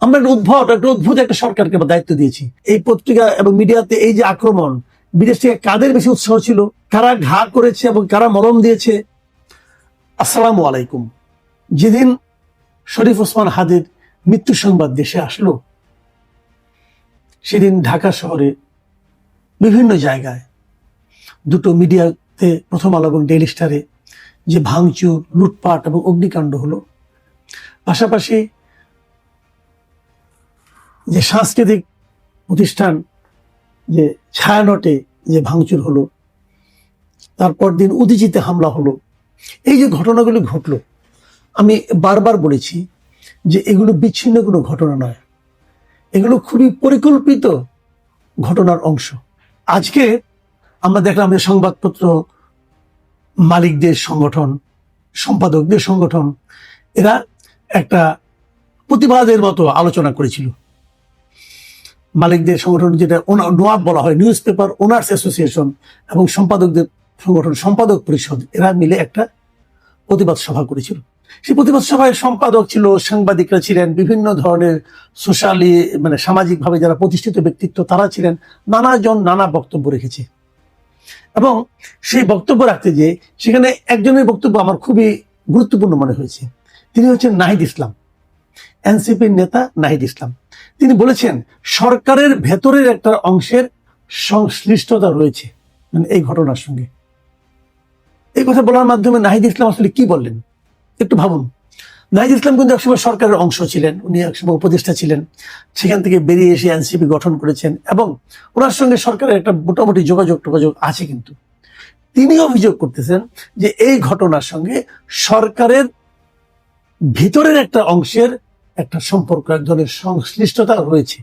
আমরা একটা অদ্ভুত একটা সরকারকে দায়িত্ব দিয়েছি। এই পত্রিকা এবং মিডিয়াতে এই যে আক্রমণ, বিদেশ থেকে কাদের বেশি উৎসাহ ছিল, কারা ঘা করেছে এবং কারা মরম দিয়েছে। আসসালামু আলাইকুম। যেদিন শরীফ ওসমান হাদির মৃত্যু সংবাদ দেশে আসলো, সেদিন ঢাকা শহরে বিভিন্ন জায়গায়, দুটো মিডিয়াতে, প্রথম আলো এবং ডেইলি স্টারে, যে ভাঙচুর, লুটপাট এবং অগ্নিকাণ্ড হলো, পাশাপাশি যে সাংস্কৃতিক প্রতিষ্ঠান, যে ছায়ানটে যে ভাঙচুর হলো, তারপর দিন উদীচিতে হামলা হলো, এই যে ঘটনাগুলো ঘটলো, আমি বারবার বলেছি যে এগুলো বিচ্ছিন্ন কোনো ঘটনা নয়, এগুলো খুবই পরিকল্পিত ঘটনার অংশ। আজকে আমরা দেখলাম যে সংবাদপত্র মালিকদের সংগঠন, সম্পাদকদের সংগঠন, এরা একটা প্রতিবাদের মতো আলোচনা করেছিল। মালিকদের সংগঠন, যেটা নোয়াব বলা হয়, নিউজ পেপার ওনার্স অ্যাসোসিয়েশন, এবং সম্পাদকদের সংগঠন, সম্পাদক পরিষদ, এরা মিলে একটা প্রতিবাদ সভা করেছিল। সেই প্রতিবাদ সভায় সম্পাদক ছিল, সাংবাদিকরা ছিলেন, বিভিন্ন ধরনের সোশ্যালি সামাজিকভাবে যারা প্রতিষ্ঠিত ব্যক্তিত্ব তারা ছিলেন। নানাজন নানা বক্তব্য রেখেছে, এবং সেই বক্তব্য রাখতে যে সেখানে একজনের বক্তব্য আমার খুবই গুরুত্বপূর্ণ মনে হয়েছে। তিনি হচ্ছেন নাহিদ ইসলাম, এনসিপির নেতা নাহিদ ইসলাম। তিনি বলেছেন সরকারের ভেতরের একটা অংশের সংশ্লিষ্টতা রয়েছে এই ঘটনার সঙ্গে। এই কথা বলার মাধ্যমে নাহিদ ইসলাম আসলে কি বললেন একটু ভাবুন। নাহিদ ইসলাম কিন্তু একসময় সরকারের অংশ ছিলেন, উনি একসময় উপদেষ্টা ছিলেন, সেখান থেকে বেরিয়ে এসে এনসিপি গঠন করেছেন, এবং ওনার সঙ্গে সরকারের একটা মোটামুটি যোগাযোগ আছে। কিন্তু তিনি অভিযোগ করতেছেন যে এই ঘটনার সঙ্গে সরকারের ভিতরের একটা অংশের একটা সম্পর্ক, এক ধরনের সংশ্লিষ্টতা রয়েছে।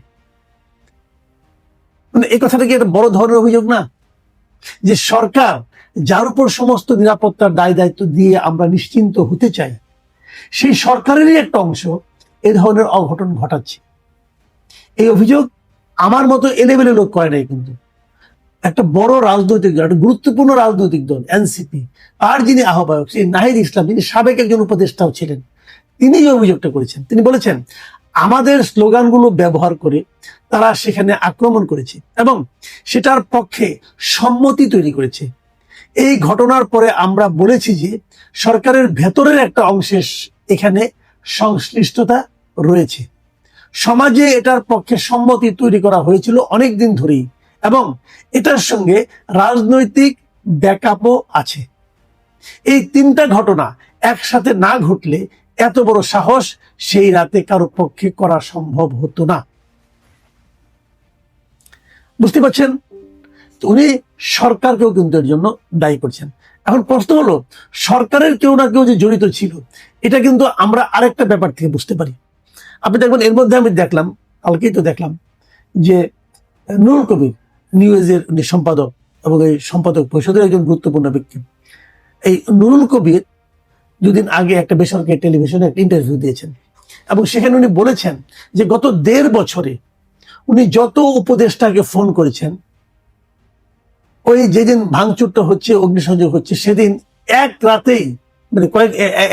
এই কথাটা কি একটা বড় ধরনের অভিযোগ না? যে সরকার, যার উপর সমস্ত নিরাপত্তার দায় দায়িত্ব দিয়ে আমরা নিশ্চিন্ত হতে চাই, সেই সরকারেরই একটা অংশ এই ধরনের অঘটন ঘটাচ্ছে। এই অভিযোগ আমার মতো এলেবেলে লোক করে নাই, কিন্তু একটা বড় রাজনৈতিক দল, একটা গুরুত্বপূর্ণ রাজনৈতিক দল এনসিপি, আর যিনি আহ্বায়ক সেই নাহিদ ইসলাম, যিনি সাবেক একজন উপদেষ্টাও ছিলেন, তিনি এই অভিযোগটা করেছেন। তিনি বলেছেন আমাদের স্লোগানগুলো ব্যবহার করে তারা সেখানে আক্রমণ করেছে এবং সেটার পক্ষে সম্মতি তৈরি করেছে। এই ঘটনার পরে আমরা বলেছি যে সরকারের ভেতরের একটা অংশের এখানে সংশ্লিষ্টতা রয়েছে। সমাজে এটার পক্ষে সম্মতি তৈরি করা হয়েছিল অনেক দিন ধরেই, এবং এটার সঙ্গে রাজনৈতিক ব্যাকআপও আছে। এই তিনটা ঘটনা একসাথে না ঘটলে এত বড় সাহস সেই রাতে কারো পক্ষে করা সম্ভব হতো না। বুঝতে পারছেন? উনি সরকারকেও কিন্তু এর জন্য দায়ী করছেন। এখন প্রশ্ন হলো, সরকারের কেউ না কেউ যে জড়িত ছিল, এটা কিন্তু আমরা আরেকটা ব্যাপার থেকে বুঝতে পারি। আপনি দেখবেন এর মধ্যে আমি দেখলাম, কালকেই তো দেখলাম, যে নুরুল কবির, নিউজের সম্পাদক এবং এই সম্পাদক পরিষদের একজন গুরুত্বপূর্ণ ব্যক্তি, এই নুরুল কবির দুদিন আগে একটা বেসরকারি টেলিভিশনে একটা ইন্টারভিউ দিয়েছেন, এবং সেখানে উনি বলেছেন যে গত 1.5 বছরে উনি যত উপদেষ্টাকে ফোন করেছেন, ওই যেদিন ভাঙচুরটা হচ্ছে, অগ্নিসংযোগ হচ্ছে, সেদিন এক রাতেই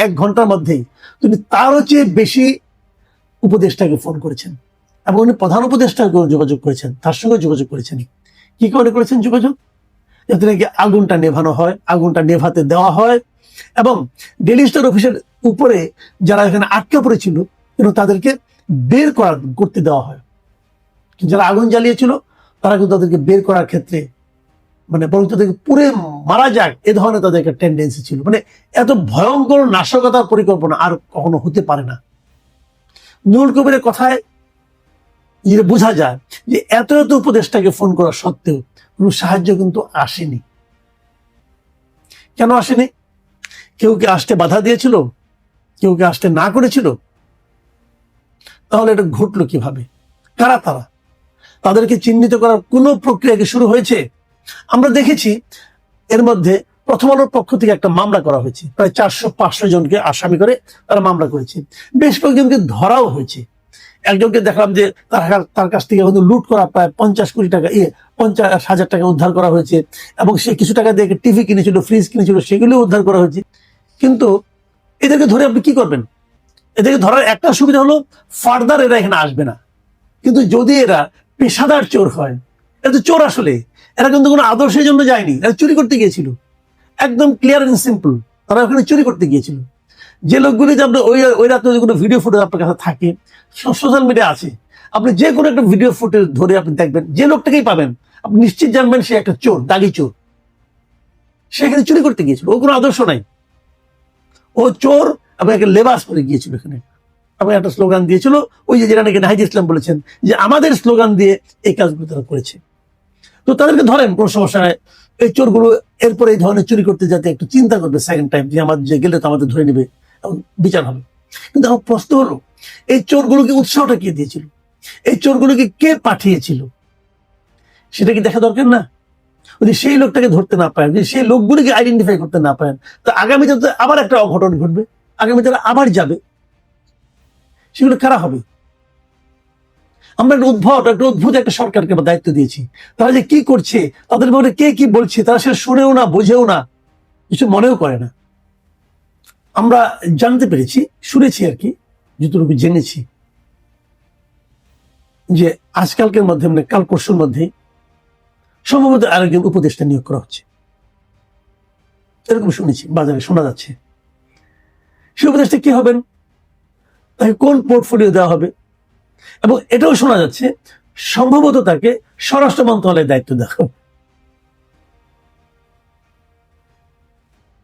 এক ঘন্টার মধ্যেই তিনি তারও চেয়ে বেশি উপদেষ্টাকে ফোন করেছেন, এবং উনি প্রধান উপদেষ্টাকে যোগাযোগ করেছেন, তার সঙ্গে যোগাযোগ করেছেন। কি করে করেছেন যোগাযোগ? যাতে নাকি আগুনটা নেভানো হয়, আগুনটা নেভাতে দেওয়া হয়, এবং ডেইলি স্টার অফিসের উপরে যারা এখানে আটকে পড়েছিল কিন্তু তাদেরকে বের করতে দেওয়া হয়। যারা আগুন জ্বালিয়েছিল তারা কিন্তু তাদেরকে বের করার ক্ষেত্রে বরং তাদেরকে পুড়ে মারা যাক, এ ধরনের তাদের একটা টেন্ডেন্সি ছিল। এত ভয়ঙ্কর নাশকতার পরিকল্পনা আর কখনো হতে পারে না। নুরুল কবিরের কথায় যেটা বোঝা যায় যে এত এত উপদেষ্টাকে ফোন করা সত্ত্বেও কোনো সাহায্য কিন্তু আসেনি। কেন আসেনি? কেউ কি আসতে বাধা দিয়েছিল? কেউ কি আসতে না করেছিল? তাহলে এটা ঘটলো কিভাবে? কারা তারা? তাদেরকে চিহ্নিত করার কোনো প্রক্রিয়া কি শুরু হয়েছে? আমরা দেখেছি এর মধ্যে প্রথম আলোর পক্ষ থেকে একটা মামলা করা হয়েছে, প্রায় 400-500 জনকে আসামি করে তারা মামলা করেছে। বেশ কয়েকজনকে ধরাও হয়েছে। একজনকে দেখলাম যে তার কাছ থেকে লুট করা প্রায় 50 কোটি টাকা, 50,000 টাকা উদ্ধার করা হয়েছে, এবং সে কিছু টাকা দিয়ে টিভি কিনেছিল, ফ্রিজ কিনেছিল, সেগুলো উদ্ধার করা হয়েছে। কিন্তু এদেরকে ধরে আপনি কি করবেন? এদেরকে ধরার একটা সুবিধা হলো ফার্দার এরা এখানে আসবে না। কিন্তু যদি এরা পেশাদার চোর হয়, এটা তো চোর আসলে, এরা কিন্তু কোনো আদর্শের জন্য যায়নি, এরা চুরি করতে গিয়েছিল, একদম ক্লিয়ার এন্ড সিম্পল। তারা ওখানে চুরি করতে গিয়েছিল। যে লোকগুলি যে আপনার ওই রাতে যদি কোনো ভিডিও ফুটেজ আপনার কাছে থাকে, সোশ্যাল মিডিয়া আছে, আপনি যে কোনো একটা ভিডিও ফুটেজ ধরে আপনি দেখবেন, যে লোকটাকেই পাবেন আপনি নিশ্চিত জানবেন সে একটা চোর, দাগি চোর। সে এখানে চুরি করতে গিয়েছিল, ও কোনো আদর্শ নাই, ও চোর এবং একটা লেবাস পরে গিয়েছিল এখানে, এবং একটা স্লোগান দিয়েছিল, ওই যে যেটা নাকি নাহিদ ইসলাম বলেছেন যে আমাদের স্লোগান দিয়ে এই কাজগুলো তারা করেছে। তো তাদেরকে ধরেন, কোনো সমস্যা নাই। এই চোরগুলো এরপরে এই ধরনের চুরি করতে যাতে একটু চিন্তা করবে সেকেন্ড টাইম, যে আমাদের যে গেলে তো আমাদের ধরে নেবে এবং বিচার হবে। কিন্তু আমার প্রশ্ন হলো, এই চোরগুলোকে উৎসাহটা কে দিয়েছিল, এই চোরগুলোকে কে পাঠিয়েছিল, সেটা কি দেখা দরকার না? যদি সেই লোকটাকে ধরতে না পারেন, যদি সেই লোকগুলিকে আইডেন্টিফাই করতে না পারেন, তো আগামীতে তো আবার একটা অঘটন ঘটবে, আগামীতে আবার যাবে। সেগুলো কারা হবে? আমরা একটা অদ্ভুত একটা সরকারকে দায়িত্ব দিয়েছি, তারা যে কি করছে, তাদের মধ্যে কে কি বলছে, তারা সেটা শুনেও না, বোঝেও না, কিছু মনেও করে না। আমরা জানতে পেরেছি, শুনেছি আর কি, যতটুকু জেনেছি, যে আজকালকের মধ্যে, মানে কাল পরশুর মধ্যেই সম্ভবত আরেকজন উপদেষ্টা নিয়োগ করা হচ্ছে, এরকম শুনেছি, বাজারে শোনা যাচ্ছে। সেই উপদেষ্টা কি হবেন, তাকে কোন পোর্টফোলিও দেওয়া হবে, এবং এটাও শোনা যাচ্ছে সম্ভবত তাকে স্বরাষ্ট্র মন্ত্রণালয়ের দায়িত্ব দেওয়া হবে।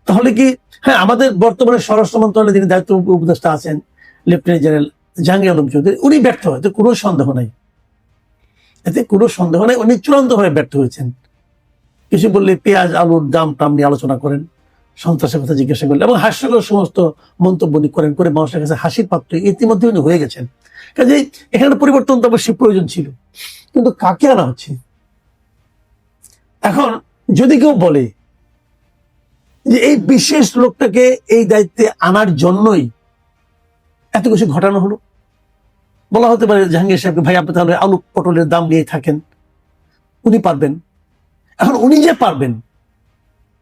তাহলে কি, হ্যাঁ, আমাদের বর্তমানে স্বরাষ্ট্র মন্ত্রণালয়ে যিনি দায়িত্ব উপদেষ্টা আছেন লেফটেন্যান্ট জেনারেল জাহাঙ্গীর আলম চৌধুরী, উনি ব্যর্থ, এতে কোনো সন্দেহ নাই, এতে কোনো সন্দেহ নাই, উনি চূড়ান্তভাবে ব্যর্থ হয়েছেন। কিছু বললে পেঁয়াজ আলুর দাম টাম নিয়ে আলোচনা করেন, সন্ত্রাসের কথা জিজ্ঞাসা করলেন, এবং হাস্যকর সমস্ত মন্তব্য করেন, করে মানুষের কাছে হাসির পাত্র ইতিমধ্যে উনি হয়ে গেছেন। কাজেই এখানে পরিবর্তন তো অবশ্যই প্রয়োজন ছিল, কিন্তু কাকে আনা হচ্ছে? এখন যদি কেউ বলে যে এই বিশেষ লোকটাকে এই দায়িত্বে আনার জন্যই এত কিছু ঘটানো হলো, বলা হতে পারে জাহাঙ্গীর সাহেবকে, ভাই আপনি তাহলে আলু পটলের দাম নিয়ে থাকেন, উনি পারবেন। এখন উনি যে পারবেন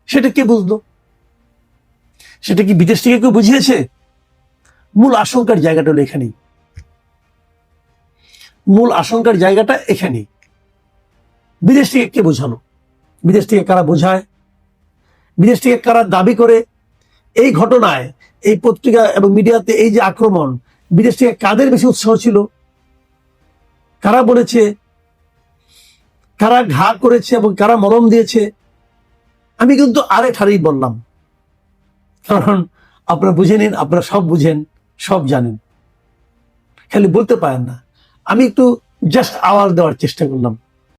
সেটা কে বুঝলো? সেটা কি বিদেশ থেকে কেউ বুঝিয়েছে? মূল আশঙ্কার জায়গাটা হলো এখানেই, মূল আশঙ্কার জায়গাটা এখানেই। বিদেশ থেকে কে বোঝালো? বিদেশ থেকে কারা বোঝায়? বিদেশ থেকে কারা দাবি করে? এই ঘটনায়, এই পত্রিকা এবং মিডিয়াতে এই যে আক্রমণ, বিদেশ থেকে কাদের বেশি উৎসাহ ছিল? কারা বলেছে, কারা ঘা করেছে এবং কারা মরম দিয়েছে? আমি কিন্তু আরেক হারেই বললাম, কারণ আপনারা বুঝে নিন, আপনারা সব বুঝেন, সব জানেন, খালি বলতে পারেন না। আমি একটু জাস্ট আওয়াজ দেওয়ার চেষ্টা করলাম।